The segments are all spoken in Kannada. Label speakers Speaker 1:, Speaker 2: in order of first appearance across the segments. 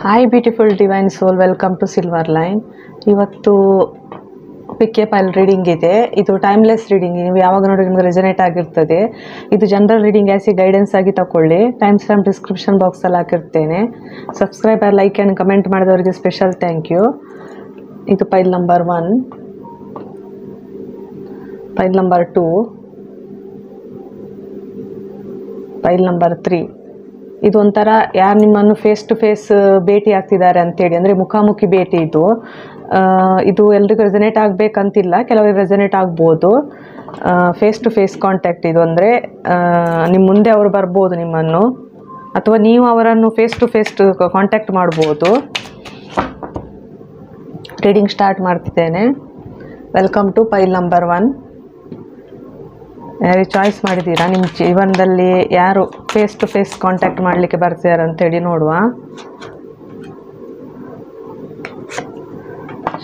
Speaker 1: Hi beautiful divine soul, welcome to Silver Line. ಇವತ್ತು ಪಿಕ್ ಎ ಪೈಲ್ ರೀಡಿಂಗ್ ಇದೆ. ಇದು ಟೈಮ್ಲೆಸ್ ರೀಡಿಂಗ್, ನೀವು ಯಾವಾಗ ನೋಡಿ ನಿಮ್ಗೆ ರೆಸನೇಟ್ ಆಗಿರ್ತದೆ. ಇದು ಜನರಲ್ ರೀಡಿಂಗ್ ಆಸಿ ಗೈಡೆನ್ಸ್ ಆಗಿ ತಗೊಳ್ಳಿ. ಟೈಮ್ ಸ್ಟಾಂಪ್ ಡಿಸ್ಕ್ರಿಪ್ಷನ್ ಬಾಕ್ಸಲ್ಲಿ ಹಾಕಿರ್ತೇನೆ. ಸಬ್ಸ್ಕ್ರೈಬರ್, ಲೈಕ್ ಆ್ಯಂಡ್ ಕಮೆಂಟ್ ಮಾಡಿದವರಿಗೆ ಸ್ಪೆಷಲ್ ಥ್ಯಾಂಕ್ ಯು. ಇದು ಪೈಲ್ ನಂಬರ್ 1, ಪೈಲ್ ನಂಬರ್ 2, ಪೈಲ್ ನಂಬರ್ 3. ಇದು ಒಂಥರ ಯಾರು ನಿಮ್ಮನ್ನು ಫೇಸ್ ಟು ಫೇಸ್ ಭೇಟಿ ಆಗ್ತಿದ್ದಾರೆ ಅಂತೇಳಿ, ಅಂದರೆ ಮುಖಾಮುಖಿ ಭೇಟಿ. ಇದು ಎಲ್ರಿಗೂ ರೆಸನೇಟ್ ಆಗಬೇಕಂತಿಲ್ಲ, ಕೆಲವರಿಗೆ ರೆಸನೇಟ್ ಆಗ್ಬೋದು. ಫೇಸ್ ಟು ಫೇಸ್ ಕಾಂಟ್ಯಾಕ್ಟ್ ಇದು, ಅಂದರೆ ನಿಮ್ಮ ಮುಂದೆ ಅವರು ಬರ್ಬೋದು ನಿಮ್ಮನ್ನು, ಅಥವಾ ನೀವು ಅವರನ್ನು ಫೇಸ್ ಟು ಫೇಸ್ ಕಾಂಟ್ಯಾಕ್ಟ್ ಮಾಡ್ಬೋದು. ರೀಡಿಂಗ್ ಸ್ಟಾರ್ಟ್ ಮಾಡ್ತಿದ್ದೇನೆ. Welcome to pile number 1. ಯಾರು ಚಾಯ್ಸ್ ಮಾಡಿದ್ದೀರಾ, ನಿಮ್ಮ ಜೀವನದಲ್ಲಿ ಯಾರು ಫೇಸ್ ಟು ಫೇಸ್ ಕಾಂಟ್ಯಾಕ್ಟ್ ಮಾಡಲಿಕ್ಕೆ ಬರ್ತಿದ್ದಾರೆ ಅಂತೇಳಿ ನೋಡುವ.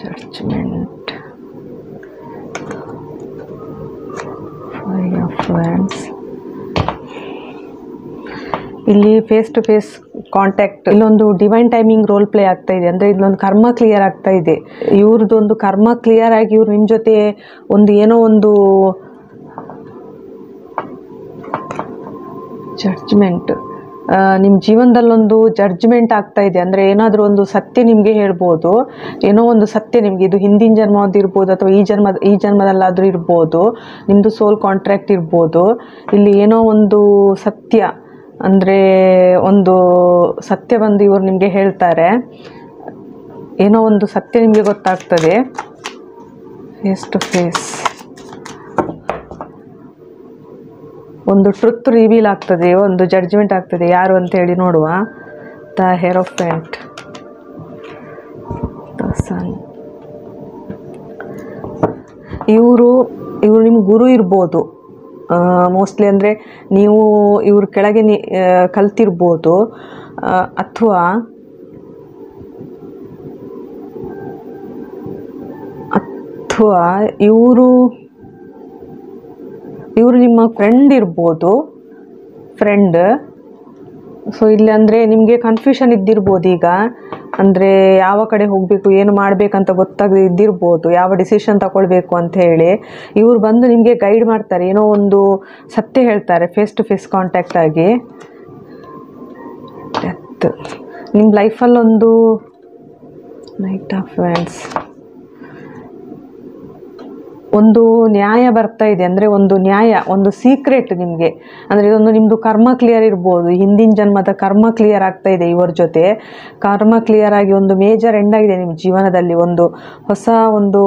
Speaker 1: Judgement, five of wands. ಇಲ್ಲಿ ಫೇಸ್ ಟು ಫೇಸ್ ಕಾಂಟ್ಯಾಕ್ಟ್, ಇಲ್ಲೊಂದು ಡಿವೈನ್ ಟೈಮಿಂಗ್ ರೋಲ್ ಪ್ಲೇ ಆಗ್ತಾ ಇದೆ. ಅಂದರೆ ಇಲ್ಲೊಂದು ಕರ್ಮ ಕ್ಲಿಯರ್ ಆಗ್ತಾ ಇದೆ. ಇವ್ರದ್ದೊಂದು ಕರ್ಮ ಕ್ಲಿಯರ್ ಆಗಿ ಇವ್ರು ನಿಮ್ಮ ಜೊತೆ ಏನೋ ಒಂದು ಜಡ್ಜ್ಮೆಂಟ್, ನಿಮ್ಮ ಜೀವನದಲ್ಲೊಂದು ಜಡ್ಜ್ಮೆಂಟ್ ಆಗ್ತಾ ಇದೆ. ಅಂದರೆ ಏನಾದರೂ ಒಂದು ಸತ್ಯ ನಿಮಗೆ ಹೇಳ್ಬೋದು, ಏನೋ ಒಂದು ಸತ್ಯ ನಿಮಗೆ, ಇದು ಹಿಂದಿನ ಜನ್ಮದ್ದು ಇರ್ಬೋದು ಅಥವಾ ಈ ಜನ್ಮದಲ್ಲಾದರೂ ಇರ್ಬೋದು, ನಿಮ್ಮದು ಸೋಲ್ ಕಾಂಟ್ರಾಕ್ಟ್ ಇರ್ಬೋದು. ಇಲ್ಲಿ ಏನೋ ಒಂದು ಸತ್ಯ, ಅಂದರೆ ಒಂದು ಸತ್ಯ ಬಂದು ಇವರು ನಿಮಗೆ ಹೇಳ್ತಾರೆ. ಏನೋ ಒಂದು ಸತ್ಯ ನಿಮಗೆ ಗೊತ್ತಾಗ್ತದೆ. ಫೇಸ್ ಟು ಫೇಸ್ ಒಂದು ಟ್ರುತ್ ರಿವೀಲ್ ಆಗ್ತದೆ, ಒಂದು ಜಡ್ಜ್ಮೆಂಟ್ ಆಗ್ತದೆ. ಯಾರು ಅಂತ ಹೇಳಿ ನೋಡುವ. ದ ಹೆರೋಫೆಂಟ್, ದ ಸನ್. ಇವರು ನಿಮ್ಮ ಗುರು ಇರ್ಬೋದು ಮೋಸ್ಟ್ಲಿ. ಅಂದರೆ ನೀವು ಇವ್ರ ಕೆಳಗೆ ಕಲ್ತಿರ್ಬೋದು, ಅಥವಾ ಇವರು ನಿಮ್ಮ ಫ್ರೆಂಡ್ ಇರ್ಬೋದು, ಫ್ರೆಂಡ್. ಸೊ ಇಲ್ಲಿ ಅಂದರೆ ನಿಮಗೆ ಕನ್ಫ್ಯೂಷನ್ ಇದ್ದಿರ್ಬೋದು ಈಗ, ಅಂದರೆ ಯಾವ ಕಡೆ ಹೋಗಬೇಕು, ಏನು ಮಾಡಬೇಕಂತ ಗೊತ್ತಾಗದೆ ಇದ್ದಿರ್ಬೋದು, ಯಾವ ಡಿಸಿಷನ್ ತಗೊಳ್ಬೇಕು ಅಂತ ಹೇಳಿ. ಇವರು ಬಂದು ನಿಮಗೆ ಗೈಡ್ ಮಾಡ್ತಾರೆ, ಏನೋ ಒಂದು ಸತ್ಯ ಹೇಳ್ತಾರೆ ಫೇಸ್ ಟು ಫೇಸ್ ಕಾಂಟ್ಯಾಕ್ಟ್ ಆಗಿ. ಡೆತ್, ನಿಮ್ಮ ಲೈಫಲ್ಲೊಂದು ನೈಟ್ ಆಫ್ ವ್ಯಾಂಡ್ಸ್, ಒಂದು ನ್ಯಾಯ ಬರ್ತಾ ಇದೆ. ಅಂದರೆ ಒಂದು ನ್ಯಾಯ, ಒಂದು ಸೀಕ್ರೆಟ್ ನಿಮಗೆ. ಅಂದರೆ ಇದೊಂದು ನಿಮ್ಮದು ಕರ್ಮ ಕ್ಲಿಯರ್ ಇರ್ಬೋದು, ಹಿಂದಿನ ಜನ್ಮದ ಕರ್ಮ ಕ್ಲಿಯರ್ ಆಗ್ತಾ ಇದೆ. ಇವರ ಜೊತೆ ಕರ್ಮ ಕ್ಲಿಯರ್ ಆಗಿ ಒಂದು ಮೇಜರ್ ಎಂಡ್ ಆಗಿದೆ ನಿಮ್ಮ ಜೀವನದಲ್ಲಿ. ಒಂದು ಹೊಸ ಒಂದು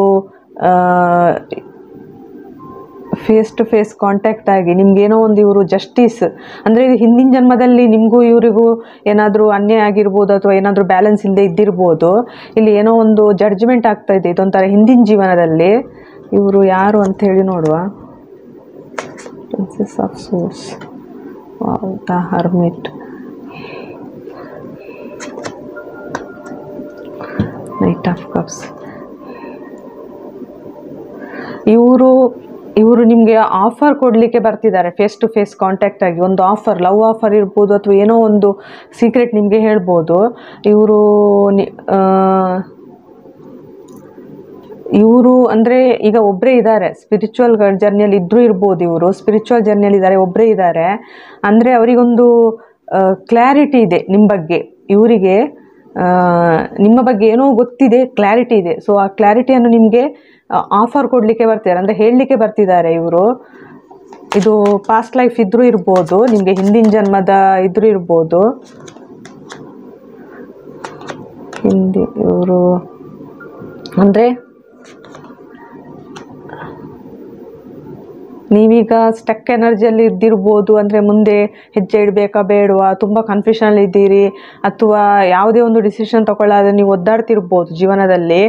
Speaker 1: ಫೇಸ್ ಟು ಫೇಸ್ ಕಾಂಟ್ಯಾಕ್ಟ್ ಆಗಿ ನಿಮ್ಗೇನೋ ಒಂದು ಇವರು ಜಸ್ಟಿಸ್, ಅಂದರೆ ಇದು ಹಿಂದಿನ ಜನ್ಮದಲ್ಲಿ ನಿಮಗೂ ಇವರಿಗೂ ಏನಾದರೂ ಅನ್ಯಾಯ ಆಗಿರ್ಬೋದು, ಅಥವಾ ಏನಾದರೂ ಬ್ಯಾಲೆನ್ಸ್ ಇಲ್ಲದೆ ಇದ್ದಿರ್ಬೋದು. ಇಲ್ಲಿ ಏನೋ ಒಂದು ಜಡ್ಜ್ಮೆಂಟ್ ಆಗ್ತಾ ಇದೆ, ಇದೊಂಥರ ಹಿಂದಿನ ಜೀವನದಲ್ಲಿ. ಇವರು ಯಾರು ಅಂತ ಹೇಳಿ ನೋಡುವ. Princess of swords, the hermit, knight of cups. ಇವರು ನಿಮಗೆ ಆಫರ್ ಕೊಡಲಿಕ್ಕೆ ಬರ್ತಿದ್ದಾರೆ ಫೇಸ್ ಟು ಫೇಸ್ ಕಾಂಟ್ಯಾಕ್ಟ್ ಆಗಿ. ಒಂದು ಆಫರ್, ಲವ್ ಆಫರ್ ಇರ್ಬೋದು, ಅಥವಾ ಏನೋ ಒಂದು ಸೀಕ್ರೆಟ್ ನಿಮಗೆ ಹೇಳ್ಬೋದು. ಇವರು ಅಂದರೆ ಈಗ ಒಬ್ಬರೇ ಇದ್ದಾರೆ, ಸ್ಪಿರಿಚುವಲ್ ಜರ್ನಿಯಲ್ಲಿ ಇದ್ರೂ ಇರ್ಬೋದು. ಇವರು ಸ್ಪಿರಿಚುವಲ್ ಜರ್ನಿಯಲ್ಲಿ ಇದ್ದಾರೆ, ಒಬ್ಬರೇ ಇದ್ದಾರೆ. ಅಂದರೆ ಅವರಿಗೊಂದು ಕ್ಲಾರಿಟಿ ಇದೆ ನಿಮ್ಮ ಬಗ್ಗೆ. ಇವರಿಗೆ ನಿಮ್ಮ ಬಗ್ಗೆ ಏನೋ ಗೊತ್ತಿದೆ, ಕ್ಲಾರಿಟಿ ಇದೆ. ಸೊ ಆ ಕ್ಲಾರಿಟಿಯನ್ನು ನಿಮಗೆ ಆಫರ್ ಕೊಡಲಿಕ್ಕೆ ಬರ್ತಿದ್ದಾರೆ, ಅಂದರೆ ಹೇಳಲಿಕ್ಕೆ ಬರ್ತಿದ್ದಾರೆ ಇವರು. ಇದು ಪಾಸ್ಟ್ ಲೈಫ್ ಇದ್ರೂ ಇರ್ಬೋದು, ನಿಮಗೆ ಹಿಂದಿನ ಜನ್ಮದ ಇದ್ರೂ ಇರ್ಬೋದು. ಇವರು ಅಂದರೆ ನೀವೀಗ ಸ್ಟಕ್ ಎನರ್ಜಿಯಲ್ಲಿ ಇದ್ದಿರ್ಬೋದು. ಅಂದರೆ ಮುಂದೆ ಹೆಜ್ಜೆ ಇಡಬೇಕಾ ಬೇಡವಾ, ತುಂಬ ಕನ್ಫ್ಯೂಷನಲ್ಲಿ ಇದ್ದೀರಿ, ಅಥವಾ ಯಾವುದೇ ಒಂದು ಡಿಸಿಷನ್ ತಗೊಳ್ಳಾದ್ರೆ ನೀವು ಒದ್ದಾಡ್ತಿರ್ಬೋದು ಜೀವನದಲ್ಲಿ.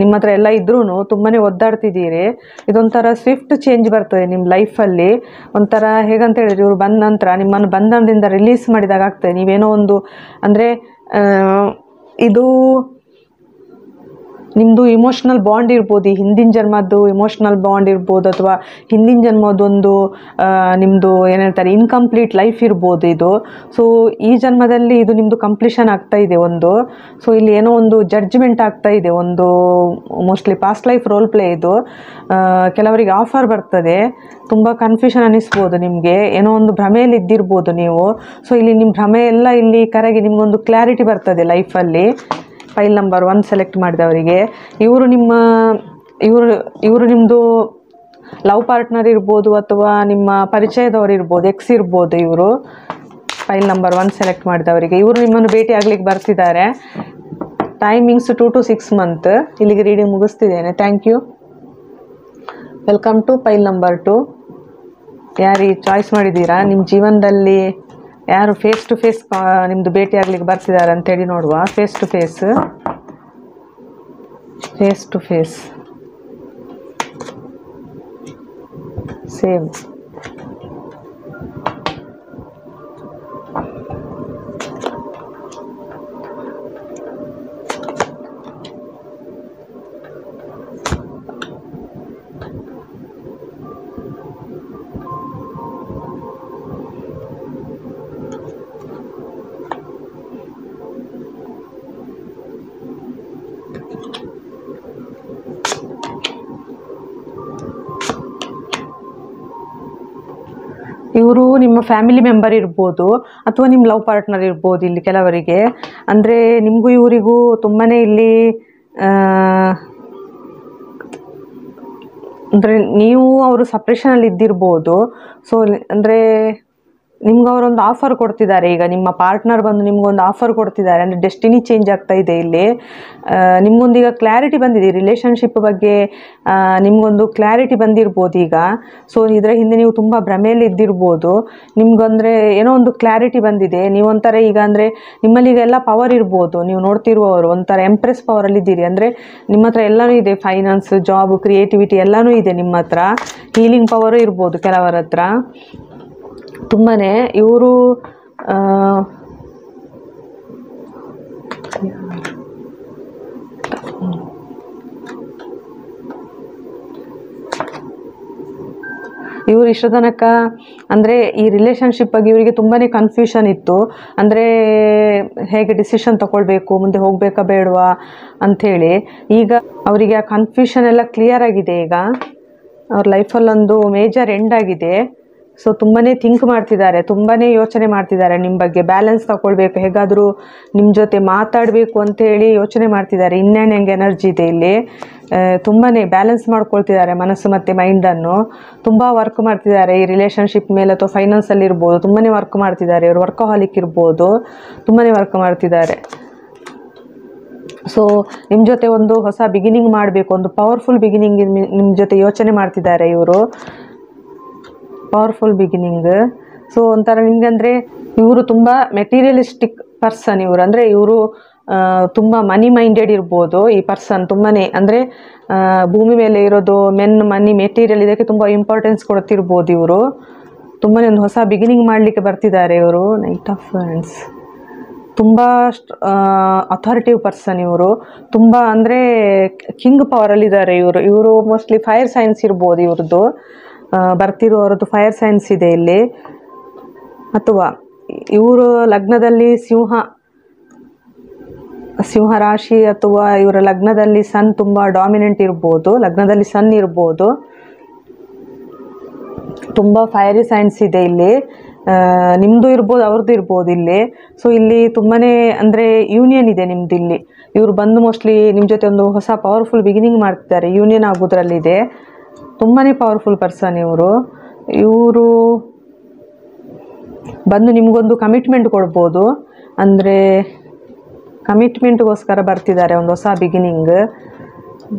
Speaker 1: ನಿಮ್ಮ ಹತ್ರ ಎಲ್ಲ ಇದ್ರೂ ತುಂಬಾ ಒದ್ದಾಡ್ತಿದ್ದೀರಿ. ಇದೊಂಥರ ಸ್ವಿಫ್ಟ್ ಚೇಂಜ್ ಬರ್ತದೆ ನಿಮ್ಮ ಲೈಫಲ್ಲಿ. ಒಂಥರ ಹೇಗಂತ ಹೇಳಿದ್ರೆ, ಇವರು ಬಂದ ನಂತರ ನಿಮ್ಮನ್ನು ಬಂಧನದಿಂದ ರಿಲೀಸ್ ಮಾಡಿದಾಗ ಆಗ್ತದೆ. ನೀವೇನೋ ಒಂದು ಅಂದರೆ ಇದು ನಿಮ್ಮದು ಇಮೋಷ್ನಲ್ ಬಾಂಡ್ ಇರ್ಬೋದು, ಈ ಹಿಂದಿನ ಜನ್ಮದ್ದು ಇಮೋಷ್ನಲ್ ಬಾಂಡ್ ಇರ್ಬೋದು, ಅಥವಾ ಹಿಂದಿನ ಜನ್ಮದೊಂದು ನಿಮ್ಮದು ಏನು ಹೇಳ್ತಾರೆ ಇನ್ಕಂಪ್ಲೀಟ್ ಲೈಫ್ ಇರ್ಬೋದು ಇದು. ಸೊ ಈ ಜನ್ಮದಲ್ಲಿ ಇದು ನಿಮ್ಮದು ಕಂಪ್ಲೀಷನ್ ಆಗ್ತಾ ಇದೆ ಒಂದು. ಸೊ ಇಲ್ಲಿ ಏನೋ ಒಂದು ಜಡ್ಜ್ಮೆಂಟ್ ಆಗ್ತಾ ಇದೆ, ಒಂದು mostly past life role play ಇದು. ಕೆಲವರಿಗೆ ಆಫರ್ ಬರ್ತದೆ, ತುಂಬ ಕನ್ಫ್ಯೂಷನ್ ಅನ್ನಿಸ್ಬೋದು ನಿಮಗೆ, ಏನೋ ಒಂದು ಭ್ರಮೆಯಲ್ಲಿ ಇದ್ದಿರ್ಬೋದು ನೀವು. ಸೊ ಇಲ್ಲಿ ನಿಮ್ಮ ಭ್ರಮೆ ಎಲ್ಲ ಇಲ್ಲಿ ಕರಗಿ ನಿಮಗೊಂದು ಕ್ಲಾರಿಟಿ ಬರ್ತದೆ ಲೈಫಲ್ಲಿ. ಫೈಲ್ ನಂಬರ್ 1 ಸೆಲೆಕ್ಟ್ ಮಾಡಿದವರಿಗೆ ಇವರು ನಿಮ್ಮದು ಲವ್ ಪಾರ್ಟ್ನರ್ ಇರ್ಬೋದು, ಅಥವಾ ನಿಮ್ಮ ಪರಿಚಯದವರು ಇರ್ಬೋದು, ಎಕ್ಸ್ ಇರ್ಬೋದು ಇವರು. ಫೈಲ್ ನಂಬರ್ 1 ಸೆಲೆಕ್ಟ್ ಮಾಡಿದವರಿಗೆ ಇವರು ನಿಮ್ಮನ್ನು ಭೇಟಿ ಆಗ್ಲಿಕ್ಕೆ ಬರ್ತಿದ್ದಾರೆ. Timings 2 to 6 month. ಇಲ್ಲಿಗೆ ರೀಡಿಂಗ್ ಮುಗಿಸ್ತಿದ್ದೇನೆ. Thank you. Welcome to pile number 2. ಯಾರು ಚಾಯ್ಸ್ ಮಾಡಿದ್ದೀರಾ, ನಿಮ್ಮ ಜೀವನದಲ್ಲಿ ಯಾರು ಫೇಸ್ ಟು ಫೇಸ್ ನಿಮ್ಮದು ಭೇಟಿ ಆಗ್ಲಿಕ್ಕೆ ಬರ್ತಿದ್ದಾರೆ ಅಂತೇಳಿ ನೋಡುವ. Face to face same. ಇವರು ನಿಮ್ಮ ಫ್ಯಾಮಿಲಿ ಮೆಂಬರ್ ಇರ್ಬೋದು, ಅಥವಾ ನಿಮ್ಮ ಲವ್ ಪಾರ್ಟ್ನರ್ ಇರ್ಬೋದು ಇಲ್ಲಿ ಕೆಲವರಿಗೆ. ಅಂದರೆ ನಿಮಗೂ ಇವರಿಗೂ ತುಂಬಾ ಇಲ್ಲಿ ಅಂದರೆ ನೀವು ಅವರು ಸಪ್ರೇಷನಲ್ಲಿ ಇದ್ದಿರ್ಬೋದು. ಸೊ ಅಂದರೆ ನಿಮ್ಗೆ ಅವರೊಂದು ಆಫರ್ ಕೊಡ್ತಿದ್ದಾರೆ. ಈಗ ನಿಮ್ಮ ಪಾರ್ಟ್ನರ್ ಬಂದು ನಿಮ್ಗೊಂದು ಆಫರ್ ಕೊಡ್ತಿದ್ದಾರೆ, ಅಂದರೆ ಡೆಸ್ಟಿನಿ ಚೇಂಜ್ ಆಗ್ತಾ ಇದೆ ಇಲ್ಲಿ. ನಿಮ್ಗೊಂದೀಗ ಕ್ಲಾರಿಟಿ ಬಂದಿದೆ ರಿಲೇಷನ್ಶಿಪ್ ಬಗ್ಗೆ, ನಿಮ್ಗೊಂದು ಕ್ಲಾರಿಟಿ ಬಂದಿರ್ಬೋದು ಈಗ. ಸೊ ಇದರ ಹಿಂದೆ ನೀವು ತುಂಬ ಭ್ರಮೆಯಲ್ಲಿ ಇದ್ದಿರ್ಬೋದು. ನಿಮ್ಗಂದರೆ ಏನೋ ಒಂದು ಕ್ಲಾರಿಟಿ ಬಂದಿದೆ. ನೀವೊಂಥರ ಈಗ ಅಂದರೆ ನಿಮ್ಮಲ್ಲಿ ಈಗ ಎಲ್ಲ ಪವರ್ ಇರ್ಬೋದು. ನೀವು ನೋಡ್ತಿರುವವರು ಒಂಥರ ಎಂಪ್ರೆಸ್ ಪವರಲ್ಲಿ ಇದ್ದೀರಿ. ಅಂದರೆ ನಿಮ್ಮ ಹತ್ರ ಎಲ್ಲನೂ ಇದೆ, ಫೈನಾನ್ಸ್, ಜಾಬ್, ಕ್ರಿಯೇಟಿವಿಟಿ ಎಲ್ಲನೂ ಇದೆ ನಿಮ್ಮ ಹತ್ರ. ಹೀಲಿಂಗ್ ಪವರು ಇರ್ಬೋದು ಕೆಲವರ ಹತ್ರ ತುಂಬಾ. ಇವರು ಇಷ್ಟು ತನಕ ಅಂದರೆ ಈ ರಿಲೇಷನ್ಶಿಪ್ ಬಗ್ಗೆ ಇವರಿಗೆ ತುಂಬಾ ಕನ್ಫ್ಯೂಷನ್ ಇತ್ತು. ಅಂದರೆ ಹೇಗೆ ಡಿಸಿಷನ್ ತಗೊಳ್ಬೇಕು, ಮುಂದೆ ಹೋಗಬೇಕಾ ಬೇಡವಾ ಅಂಥೇಳಿ. ಈಗ ಅವರಿಗೆ ಆ ಕನ್ಫ್ಯೂಷನ್ ಎಲ್ಲ ಕ್ಲಿಯರ್ ಆಗಿದೆ. ಈಗ ಅವ್ರ ಲೈಫಲ್ಲೊಂದು ಮೇಜರ್ ಎಂಡ್ ಆಗಿದೆ. ಸೊ ತುಂಬಾ ಥಿಂಕ್ ಮಾಡ್ತಿದ್ದಾರೆ, ತುಂಬಾ ಯೋಚನೆ ಮಾಡ್ತಿದ್ದಾರೆ ನಿಮ್ಮ ಬಗ್ಗೆ. ಬ್ಯಾಲೆನ್ಸ್ ತಗೊಳ್ಬೇಕು, ಹೇಗಾದರೂ ನಿಮ್ಮ ಜೊತೆ ಮಾತಾಡಬೇಕು ಅಂತೇಳಿ ಯೋಚನೆ ಮಾಡ್ತಿದ್ದಾರೆ. ಇನ್ನೇನು ಹೆಂಗೆ ಎನರ್ಜಿ ಇದೆ ಇಲ್ಲಿ. ತುಂಬಾ ಬ್ಯಾಲೆನ್ಸ್ ಮಾಡ್ಕೊಳ್ತಿದ್ದಾರೆ ಮನಸ್ಸು ಮತ್ತು ಮೈಂಡನ್ನು. ತುಂಬ ವರ್ಕ್ ಮಾಡ್ತಿದ್ದಾರೆ ಈ ರಿಲೇಷನ್ಶಿಪ್ ಮೇಲೆ, ಅಥವಾ ಫೈನಾನ್ಸಲ್ಲಿ ಇರ್ಬೋದು. ತುಂಬಾ ವರ್ಕ್ ಮಾಡ್ತಿದ್ದಾರೆ ಇವರು. ವರ್ಕಹಾಲಿಕ್ ಇರ್ಬೋದು, ತುಂಬಾ ವರ್ಕ್ ಮಾಡ್ತಿದ್ದಾರೆ. ಸೊ ನಿಮ್ಮ ಜೊತೆ ಒಂದು ಹೊಸ ಬಿಗಿನಿಂಗ್ ಮಾಡಬೇಕು, ಒಂದು ಪವರ್ಫುಲ್ ಬಿಗಿನಿಂಗ್ ನಿಮ್ಮ ಜೊತೆ ಯೋಚನೆ ಮಾಡ್ತಿದ್ದಾರೆ ಇವರು. Powerful beginning. ಸೊ ಒಂಥರ ನಿಮ್ಗೆ ಅಂದರೆ ಇವರು ತುಂಬ ಮೆಟೀರಿಯಲಿಸ್ಟಿಕ್ ಪರ್ಸನ್ ಇವರು. ಅಂದರೆ ಇವರು ತುಂಬ ಮನಿ ಮೈಂಡೆಡ್ ಇರ್ಬೋದು ಈ ಪರ್ಸನ್. ತುಂಬಾ ಅಂದರೆ ಭೂಮಿ ಮೇಲೆ ಇರೋದು ಮೆನ್, ಮನಿ, ಮೆಟೀರಿಯಲ್ ಇದಕ್ಕೆ ತುಂಬ ಇಂಪಾರ್ಟೆನ್ಸ್ ಕೊಡ್ತಿರ್ಬೋದು ಇವರು. ತುಂಬಾ ಒಂದು ಹೊಸ ಬಿಗಿನಿಂಗ್ ಮಾಡಲಿಕ್ಕೆ ಬರ್ತಿದ್ದಾರೆ ಇವರು. Knight of wands. ತುಂಬ ಅಥಾರಿಟಿವ್ ಪರ್ಸನ್ ಇವರು. ತುಂಬ ಅಂದರೆ ಕಿಂಗ್ ಪವರಲ್ಲಿದ್ದಾರೆ ಇವರು ಮೋಸ್ಟ್ಲಿ ಫೈರ್ ಸೈನ್ಸ್ ಇರ್ಬೋದು ಇವ್ರದ್ದು. ಬರ್ತಿರೋರದ್ದು ಫೈರ್ ಸೈನ್ಸ್ ಇದೆ ಇಲ್ಲಿ. ಅಥವಾ ಇವರು ಲಗ್ನದಲ್ಲಿ ಸಿಂಹ ರಾಶಿ, ಅಥವಾ ಇವರ ಲಗ್ನದಲ್ಲಿ ಸನ್ ತುಂಬ ಡಾಮಿನೆಂಟ್ ಇರ್ಬೋದು. ಲಗ್ನದಲ್ಲಿ ಸನ್ ಇರ್ಬೋದು. ತುಂಬ ಫೈರಿ ಸೈನ್ಸ್ ಇದೆ ಇಲ್ಲಿ. ನಿಮ್ಮದು ಇರ್ಬೋದು, ಅವ್ರದ್ದು ಇರ್ಬೋದು ಇಲ್ಲಿ. ಸೊ ಇಲ್ಲಿ ತುಂಬಾ ಅಂದರೆ ಯೂನಿಯನ್ ಇದೆ ನಿಮ್ಮದು ಇಲ್ಲಿ. ಇವರು ಬಂದು ಮೋಸ್ಟ್ಲಿ ನಿಮ್ಮ ಜೊತೆ ಒಂದು ಹೊಸ ಪವರ್ಫುಲ್ ಬಿಗಿನಿಂಗ್ ಮಾಡ್ತಿದ್ದಾರೆ. ಯೂನಿಯನ್ ಆಗೋದ್ರಲ್ಲಿದೆ. ತುಂಬಾ ಪವರ್ಫುಲ್ ಪರ್ಸನ್ ಇವರು. ಬಂದು ನಿಮಗೊಂದು ಕಮಿಟ್ಮೆಂಟ್ ಕೊಡ್ಬೋದು. ಅಂದರೆ ಕಮಿಟ್ಮೆಂಟ್ಗೋಸ್ಕರ ಬರ್ತಿದ್ದಾರೆ, ಒಂದು ಹೊಸ ಬಿಗಿನಿಂಗ್.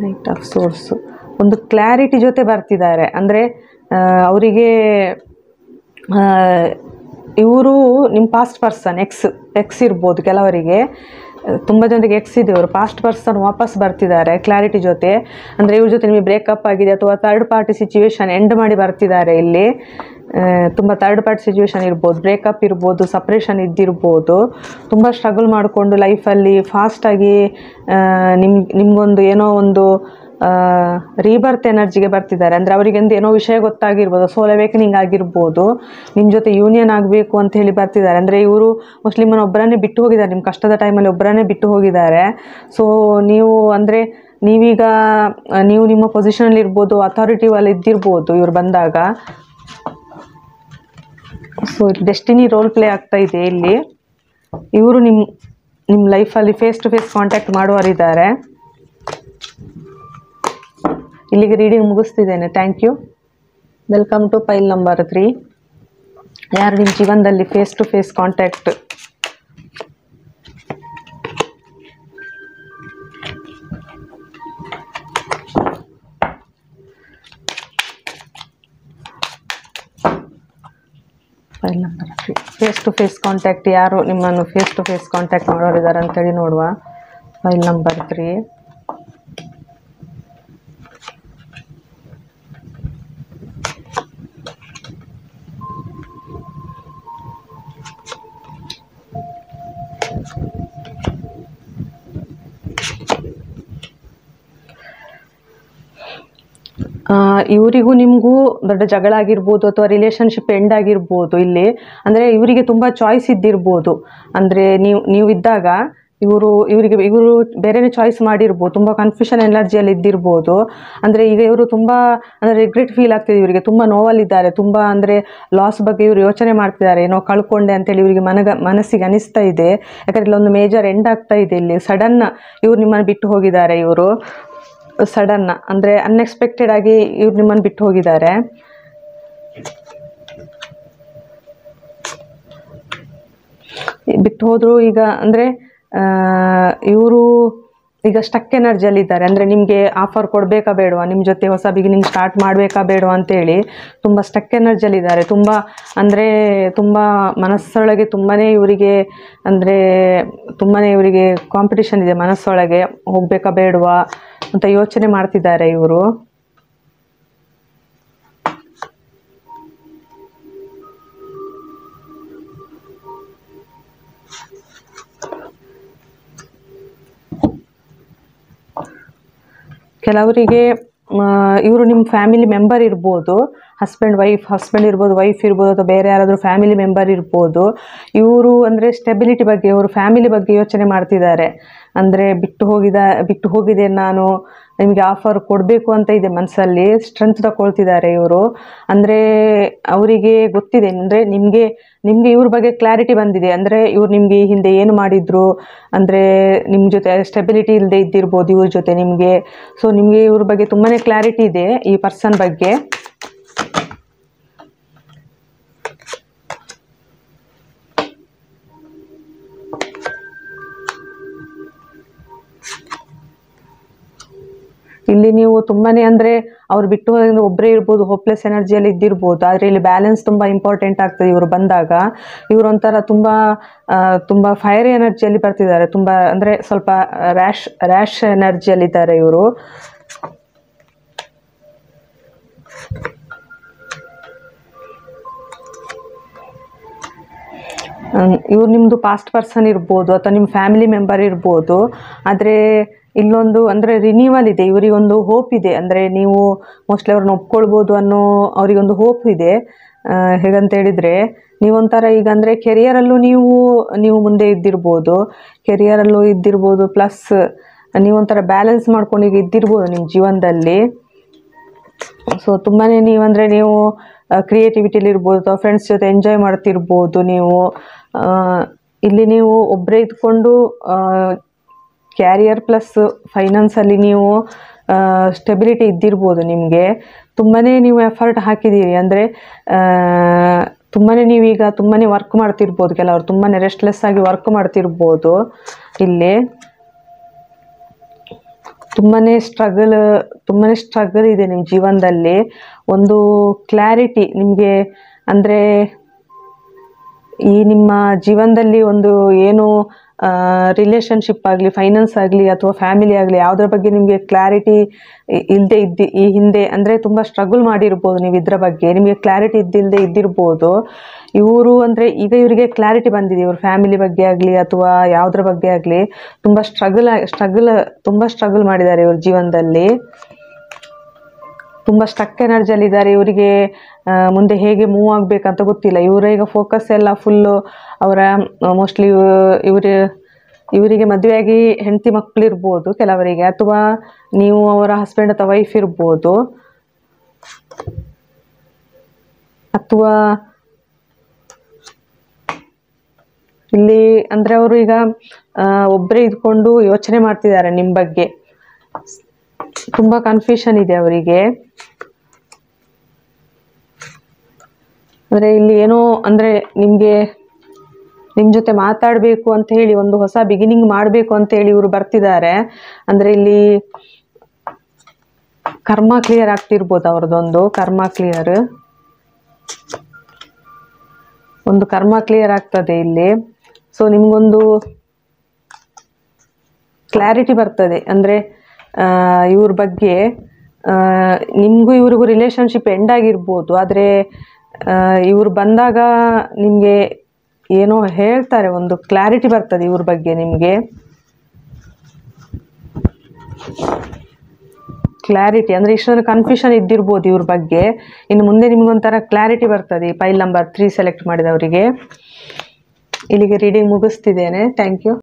Speaker 1: Knight of source. ಒಂದು ಕ್ಲಾರಿಟಿ ಜೊತೆ ಬರ್ತಿದ್ದಾರೆ. ಅಂದರೆ ಅವರಿಗೆ ಇವರು ನಿಮ್ಮ ಪಾಸ್ಟ್ ಪರ್ಸನ್ ಎಕ್ಸ್ ಇರ್ಬೋದು ಕೆಲವರಿಗೆ. ತುಂಬ ಜನರಿಗೆ ಎಕ್ಸ್ ಇದೆ. ಅವರು ಪಾಸ್ಟ್ ಪರ್ಸನ್ ವಾಪಸ್ ಬರ್ತಿದ್ದಾರೆ ಕ್ಲಾರಿಟಿ ಜೊತೆ. ಅಂದರೆ ಇವ್ರ ಜೊತೆ ನಿಮಗೆ ಬ್ರೇಕಪ್ ಆಗಿದೆ, ಅಥವಾ ಥರ್ಡ್ ಪಾರ್ಟಿ ಸಿಚುವೇಶನ್ ಎಂಡ್ ಮಾಡಿ ಬರ್ತಿದ್ದಾರೆ ಇಲ್ಲಿ. ತುಂಬ ಥರ್ಡ್ ಪಾರ್ಟಿ ಸಿಚುವೇಶನ್ ಇರ್ಬೋದು, ಬ್ರೇಕಪ್ ಇರ್ಬೋದು, ಸಪ್ರೇಷನ್ ಇದ್ದಿರ್ಬೋದು. ತುಂಬ ಸ್ಟ್ರಗಲ್ ಮಾಡಿಕೊಂಡು ಲೈಫಲ್ಲಿ ಫಾಸ್ಟಾಗಿ ನಿಮಗೊಂದು ಏನೋ ಒಂದು ರೀಬರ್ತ್ ಎನರ್ಜಿಗೆ ಬರ್ತಿದ್ದಾರೆ. ಅಂದರೆ ಅವರಿಗೆಂದು ಏನೋ ವಿಷಯ ಗೊತ್ತಾಗಿರ್ಬೋದು, ಸೋಲ್ ಅವೇಕನಿಂಗ್ ಆಗಿರ್ಬೋದು, ನಿಮ್ಮ ಜೊತೆ ಯೂನಿಯನ್ ಆಗಬೇಕು ಅಂತ ಹೇಳಿ ಬರ್ತಿದ್ದಾರೆ. ಅಂದರೆ ಇವರು ಮುಸ್ಲಿಮನ ಒಬ್ಬರನ್ನೇ ಬಿಟ್ಟು ಹೋಗಿದ್ದಾರೆ, ನಿಮ್ಮ ಕಷ್ಟದ ಟೈಮಲ್ಲಿ ಒಬ್ಬರನ್ನೇ ಬಿಟ್ಟು ಹೋಗಿದ್ದಾರೆ. ಸೊ ನೀವು ಅಂದರೆ ನೀವೀಗ ನೀವು ನಿಮ್ಮ ಪೊಸಿಷನಲ್ಲಿ ಇರ್ಬೋದು, ಅಥಾರಿಟಿವಲ್ಲಿ ಇದ್ದಿರ್ಬೋದು ಇವ್ರು ಬಂದಾಗ. ಸೊ ಡೆಸ್ಟಿನಿ ರೋಲ್ ಪ್ಲೇ ಆಗ್ತಾ ಇದೆ ಇಲ್ಲಿ. ಇವರು ನಿಮ್ಮ ಲೈಫಲ್ಲಿ ಫೇಸ್ ಟು ಫೇಸ್ ಕಾಂಟ್ಯಾಕ್ಟ್ ಮಾಡುವವರಿದ್ದಾರೆ. ಇಲ್ಲಿಗೆ ರೀಡಿಂಗ್ ಮುಗಿಸ್ತಿದ್ದೇನೆ. Thank you. Welcome to pile number 3. ಯಾರು ನಿಮ್ಮ ಜೀವನದಲ್ಲಿ face to face contact pile number 3 face to face contact ಯಾರು ನಿಮ್ಮನ್ನು ಫೇಸ್ ಟು ಫೇಸ್ ಕಾಂಟ್ಯಾಕ್ಟ್ ಮಾಡೋರಿದ್ದಾರೆ ಅಂತೇಳಿ ನೋಡುವ. Pile number 3. ಇವರಿಗೂ ನಿಮಗೂ ದೊಡ್ಡ ಜಗಳ ಆಗಿರ್ಬೋದು ಅಥವಾ ರಿಲೇಷನ್ಶಿಪ್ ಎಂಡ್ ಆಗಿರ್ಬೋದು ಇಲ್ಲಿ. ಅಂದರೆ ಇವರಿಗೆ ತುಂಬ ಚಾಯ್ಸ್ ಇದ್ದಿರ್ಬೋದು. ಅಂದರೆ ನೀವು ಇದ್ದಾಗ ಇವರು ಬೇರೆನೇ ಚಾಯ್ಸ್ ಮಾಡಿರ್ಬೋದು, ತುಂಬ ಕನ್ಫ್ಯೂಷನ್ ಎನರ್ಜಿಯಲ್ಲಿ ಇದ್ದಿರ್ಬೋದು. ಅಂದರೆ ಈಗ ಇವರು ತುಂಬ ಅಂದರೆ ರಿಗ್ರೆಟ್ ಫೀಲ್ ಆಗ್ತಿದೆ, ಇವರಿಗೆ ತುಂಬ ನೋವಲ್ಲಿದ್ದಾರೆ, ತುಂಬ ಅಂದರೆ ಲಾಸ್ ಬಗ್ಗೆ ಇವರು ಯೋಚನೆ ಮಾಡ್ತಿದ್ದಾರೆ, ಏನೋ ಕಳ್ಕೊಂಡೆ ಅಂತೇಳಿ ಇವರಿಗೆ ಮನಸ್ಸಿಗೆ ಅನಿಸ್ತಾ ಇದೆ. ಯಾಕಂದರೆ ಇಲ್ಲೊಂದು ಮೇಜರ್ ಎಂಡ್ ಆಗ್ತಾ ಇದೆ ಇಲ್ಲಿ. ಸಡನ್ ಇವ್ರು ನಿಮ್ಮನ್ನು ಬಿಟ್ಟು ಹೋಗಿದ್ದಾರೆ. ಇವರು ಸಡನ್ ಅಂದರೆ ಅನ್ಎಕ್ಸ್ಪೆಕ್ಟೆಡ್ ಆಗಿ ಇವ್ರು ನಿಮ್ಮನ್ನು ಬಿಟ್ಟು ಹೋಗಿದ್ದಾರೆ. ಬಿಟ್ಟು ಹೋದ್ರು. ಈಗ ಅಂದರೆ ಇವರು ಈಗ ಸ್ಟಕ್ ಎನರ್ಜಿಯಲ್ಲಿ ಇದ್ದಾರೆ. ಅಂದರೆ ನಿಮಗೆ ಆಫರ್ ಕೊಡಬೇಕಾ ಬೇಡವಾ, ನಿಮ್ಮ ಜೊತೆ ಹೊಸ ಬಿಗಿನಿಂಗ್ ಸ್ಟಾರ್ಟ್ ಮಾಡಬೇಕಾ ಬೇಡವಾ ಅಂತೇಳಿ ತುಂಬ ಸ್ಟಕ್ ಎನರ್ಜಿಯಲ್ಲಿ ಇದ್ದಾರೆ. ತುಂಬ ಅಂದರೆ ತುಂಬ ಮನಸ್ಸೊಳಗೆ ತುಂಬಾ ಇವರಿಗೆ ಅಂದರೆ ತುಂಬಾ ಇವರಿಗೆ ಕಾಂಪಿಟಿಷನ್ ಇದೆ ಮನಸ್ಸೊಳಗೆ, ಹೋಗಬೇಕಾ ಬೇಡವಾ ಅಂತ ಯೋಚನೆ ಮಾಡ್ತಿದ್ದಾರೆ ಇವರು. ಕೆಲವರಿಗೆ ಇವರು ನಿಮ್ಮ ಫ್ಯಾಮಿಲಿ ಮೆಂಬರ್ ಇರ್ಬೋದು, ಹಸ್ಬೆಂಡ್ ಇರ್ಬೋದು, ವೈಫ್ ಇರ್ಬೋದು, ಅಥವಾ ಬೇರೆ ಯಾರಾದರೂ ಫ್ಯಾಮಿಲಿ ಮೆಂಬರ್ ಇರ್ಬೋದು. ಇವರು ಅಂದರೆ ಸ್ಟೆಬಿಲಿಟಿ ಬಗ್ಗೆ, ಇವರು ಫ್ಯಾಮಿಲಿ ಬಗ್ಗೆ ಯೋಚನೆ ಮಾಡ್ತಿದ್ದಾರೆ. ಅಂದರೆ ಬಿಟ್ಟು ಹೋಗಿದೆ ನಾನು, ನಿಮಗೆ ಆಫರ್ ಕೊಡಬೇಕು ಅಂತ ಇದೆ ಮನಸ್ಸಲ್ಲಿ, ಸ್ಟ್ರೆಂತ್ ತಗೊಳ್ತಿದ್ದಾರೆ ಇವರು. ಅಂದರೆ ಅವರಿಗೆ ಗೊತ್ತಿದೆ, ಅಂದರೆ ನಿಮಗೆ ಇವ್ರ ಬಗ್ಗೆ ಕ್ಲಾರಿಟಿ ಬಂದಿದೆ. ಅಂದರೆ ಇವ್ರು ನಿಮಗೆ ಈ ಹಿಂದೆ ಏನು ಮಾಡಿದ್ರು, ಅಂದರೆ ನಿಮ್ಮ ಜೊತೆ ಸ್ಟೆಬಿಲಿಟಿ ಇಲ್ಲದೆ ಇದ್ದಿರ್ಬೋದು ಇವ್ರ ಜೊತೆ ನಿಮಗೆ. ಸೊ ನಿಮಗೆ ಇವ್ರ ಬಗ್ಗೆ ತುಂಬಾ ಕ್ಲಾರಿಟಿ ಇದೆ ಈ ಪರ್ಸನ್ ಬಗ್ಗೆ. ಇಲ್ಲಿ ನೀವು ತುಂಬಾ ಅಂದರೆ ಅವ್ರು ಬಿಟ್ಟು ಹೋದ್ರಿಂದ ಒಬ್ಬರೇ ಇರ್ಬೋದು, ಹೋಪ್ಲೆಸ್ ಎನರ್ಜಿಯಲ್ಲಿ ಇದ್ದಿರ್ಬೋದು. ಆದರೆ ಇಲ್ಲಿ ಬ್ಯಾಲೆನ್ಸ್ ತುಂಬ ಇಂಪಾರ್ಟೆಂಟ್ ಆಗ್ತದೆ. ಇವರು ಬಂದಾಗ ಇವರು ಒಂಥರ ತುಂಬ ಫೈರ್ ಎನರ್ಜಿಯಲ್ಲಿ ಬರ್ತಿದ್ದಾರೆ. ತುಂಬ ಅಂದರೆ ಸ್ವಲ್ಪ ರ್ಯಾಶ್ ಎನರ್ಜಿಯಲ್ಲಿದ್ದಾರೆ ಇವರು. ಇವ್ರು ನಿಮ್ಮದು ಪಾಸ್ಟ್ ಪರ್ಸನ್ ಇರ್ಬೋದು ಅಥವಾ ನಿಮ್ಮ ಫ್ಯಾಮಿಲಿ ಮೆಂಬರ್ ಇರ್ಬೋದು. ಆದರೆ ಇಲ್ಲೊಂದು ಅಂದರೆ ರಿನ್ಯೂವಲ್ ಇದೆ, ಇವರಿಗೊಂದು ಹೋಪ್ ಇದೆ. ಅಂದರೆ ನೀವು ಮೋಸ್ಟ್ಲಿ ಅವ್ರನ್ನ ಒಪ್ಕೊಳ್ಬೋದು ಅನ್ನೋ ಅವರಿಗೊಂದು ಹೋಪ್ ಇದೆ. ಹೇಗಂತ ಹೇಳಿದರೆ ನೀವೊಂಥರ ಈಗ ಅಂದರೆ ಕೆರಿಯರಲ್ಲೂ ನೀವು ಮುಂದೆ ಕೆರಿಯರಲ್ಲೂ ಇದ್ದಿರ್ಬೋದು. ಪ್ಲಸ್ ನೀವೊಂಥರ ಬ್ಯಾಲೆನ್ಸ್ ಮಾಡ್ಕೊಂಡು ಈಗ ಇದ್ದಿರ್ಬೋದು ನಿಮ್ಮ ಜೀವನದಲ್ಲಿ. ಸೊ ತುಂಬಾ ನೀವಂದರೆ ನೀವು ಕ್ರಿಯೇಟಿವಿಟಿಲಿ ಇರ್ಬೋದು ಅಥವಾ ಫ್ರೆಂಡ್ಸ್ ಜೊತೆ ಎಂಜಾಯ್ ಮಾಡ್ತಿರ್ಬೋದು. ಇಲ್ಲಿ ನೀವು ಒಬ್ಬರೇ ಇದ್ಕೊಂಡು ಕ್ಯಾರಿಯರ್ ಪ್ಲಸ್ ಫೈನಾನ್ಸಲ್ಲಿ ನೀವು ಸ್ಟೆಬಿಲಿಟಿ ಇದ್ದಿರ್ಬೋದು. ನಿಮಗೆ ತುಂಬಾ ನೀವು ಎಫರ್ಟ್ ಹಾಕಿದ್ದೀರಿ. ಅಂದರೆ ತುಂಬಾ ನೀವೀಗ ತುಂಬಾ ವರ್ಕ್ ಮಾಡ್ತಿರ್ಬೋದು. ಕೆಲವರು ತುಂಬಾ ರೆಸ್ಟ್ಲೆಸ್ ಆಗಿ ವರ್ಕ್ ಮಾಡ್ತಿರ್ಬೋದು. ಇಲ್ಲಿ ತುಂಬಾ ಸ್ಟ್ರಗಲ್ ಇದೆ ನಿಮ್ಮ ಜೀವನದಲ್ಲಿ. ಒಂದು ಕ್ಲಾರಿಟಿ ನಿಮಗೆ ಅಂದರೆ ಈ ನಿಮ್ಮ ಜೀವನದಲ್ಲಿ ಒಂದು ಏನು ರಿಲೇಷನ್ಶಿಪ್ ಆಗಲಿ, ಫೈನಾನ್ಸ್ ಆಗಲಿ ಅಥವಾ ಫ್ಯಾಮಿಲಿ ಆಗಲಿ ಯಾವುದ್ರ ಬಗ್ಗೆ ನಿಮಗೆ ಕ್ಲಾರಿಟಿ ಇಲ್ಲದೆ ಈ ಹಿಂದೆ ಅಂದರೆ ತುಂಬ ಸ್ಟ್ರಗಲ್ ಮಾಡಿರ್ಬೋದು ನೀವು ಇದ್ರ ಬಗ್ಗೆ, ನಿಮಗೆ ಕ್ಲಾರಿಟಿ ಇದ್ದಿರ್ಬೋದು. ಇವರು ಅಂದರೆ ಈಗ ಇವರಿಗೆ ಕ್ಲಾರಿಟಿ ಬಂದಿದೆ, ಇವ್ರ ಫ್ಯಾಮಿಲಿ ಬಗ್ಗೆ ಆಗಲಿ ಅಥವಾ ಯಾವುದ್ರ ಬಗ್ಗೆ ಆಗಲಿ ತುಂಬ ಸ್ಟ್ರಗಲ್ ಮಾಡಿದ್ದಾರೆ ಇವ್ರ ಜೀವನದಲ್ಲಿ. ತುಂಬ ಸ್ಟಕ್ ಎನರ್ಜಿಯಲ್ಲಿದ್ದಾರೆ. ಇವರಿಗೆ ಮುಂದೆ ಹೇಗೆ ಮೂವ್ ಆಗಬೇಕಂತ ಗೊತ್ತಿಲ್ಲ. ಇವರ ಈಗ ಫೋಕಸ್ ಎಲ್ಲ ಫುಲ್ಲು ಅವರ ಮೋಸ್ಟ್ಲಿ ಇವರಿಗೆ ಮದುವೆಯಾಗಿ ಹೆಂಡತಿ ಮಕ್ಕಳು ಇರ್ಬೋದು ಕೆಲವರಿಗೆ, ಅಥವಾ ನೀವು ಅವರ ಹಸ್ಬೆಂಡ್ ಅಥವಾ ವೈಫ್ ಇರ್ಬೋದು, ಅಥವಾ ಇಲ್ಲಿ ಅಂದರೆ ಅವರು ಈಗ ಒಬ್ಬರೇ ಇದ್ಕೊಂಡು ಯೋಚನೆ ಮಾಡ್ತಿದ್ದಾರೆ ನಿಮ್ಮ ಬಗ್ಗೆ. ತುಂಬ ಕನ್ಫ್ಯೂಷನ್ ಇದೆ ಅವರಿಗೆ. ಅಂದರೆ ಇಲ್ಲಿ ಏನೋ ಅಂದರೆ ನಿಮ್ಮ ಜೊತೆ ಮಾತಾಡಬೇಕು ಅಂತ ಹೇಳಿ, ಒಂದು ಹೊಸ ಬಿಗಿನಿಂಗ್ ಮಾಡಬೇಕು ಅಂತ ಹೇಳಿ ಇವರು ಬರ್ತಿದ್ದಾರೆ. ಅಂದರೆ ಇಲ್ಲಿ ಕರ್ಮ ಕ್ಲಿಯರ್ ಆಗ್ತಿರ್ಬೋದು, ಅವ್ರದ್ದೊಂದು ಕರ್ಮ ಕ್ಲಿಯರ್ ಆಗ್ತದೆ ಇಲ್ಲಿ. ಸೊ ನಿಮಗೊಂದು ಕ್ಲಾರಿಟಿ ಬರ್ತದೆ. ಅಂದರೆ ಇವ್ರ ಬಗ್ಗೆ ನಿಮಗೂ ಇವ್ರಿಗೂ ರಿಲೇಷನ್ಶಿಪ್ ಎಂಡ್ ಆಗಿರ್ಬೋದು, ಆದರೆ ಇವ್ರು ಬಂದಾಗ ನಿಮಗೆ ಏನೋ ಹೇಳ್ತಾರೆ, ಒಂದು ಕ್ಲಾರಿಟಿ ಬರ್ತದೆ ಇವ್ರ ಬಗ್ಗೆ ನಿಮಗೆ. ಕ್ಲಾರಿಟಿ ಅಂದರೆ ಇಷ್ಟೊಂದು ಕನ್ಫ್ಯೂಷನ್ ಇದ್ದಿರ್ಬೋದು ಇವ್ರ ಬಗ್ಗೆ. ಇನ್ನು ಮುಂದೆ ನಿಮಗೊಂಥರ ಕ್ಲಾರಿಟಿ ಬರ್ತದೆ. ಪೈಲ್ ನಂಬರ್ 3 ಸೆಲೆಕ್ಟ್ ಮಾಡಿದವರಿಗೆ. ಇಲ್ಲಿಗೆ ರೀಡಿಂಗ್ ಮುಗಿಸ್ತಿದ್ದೇನೆ. Thank you.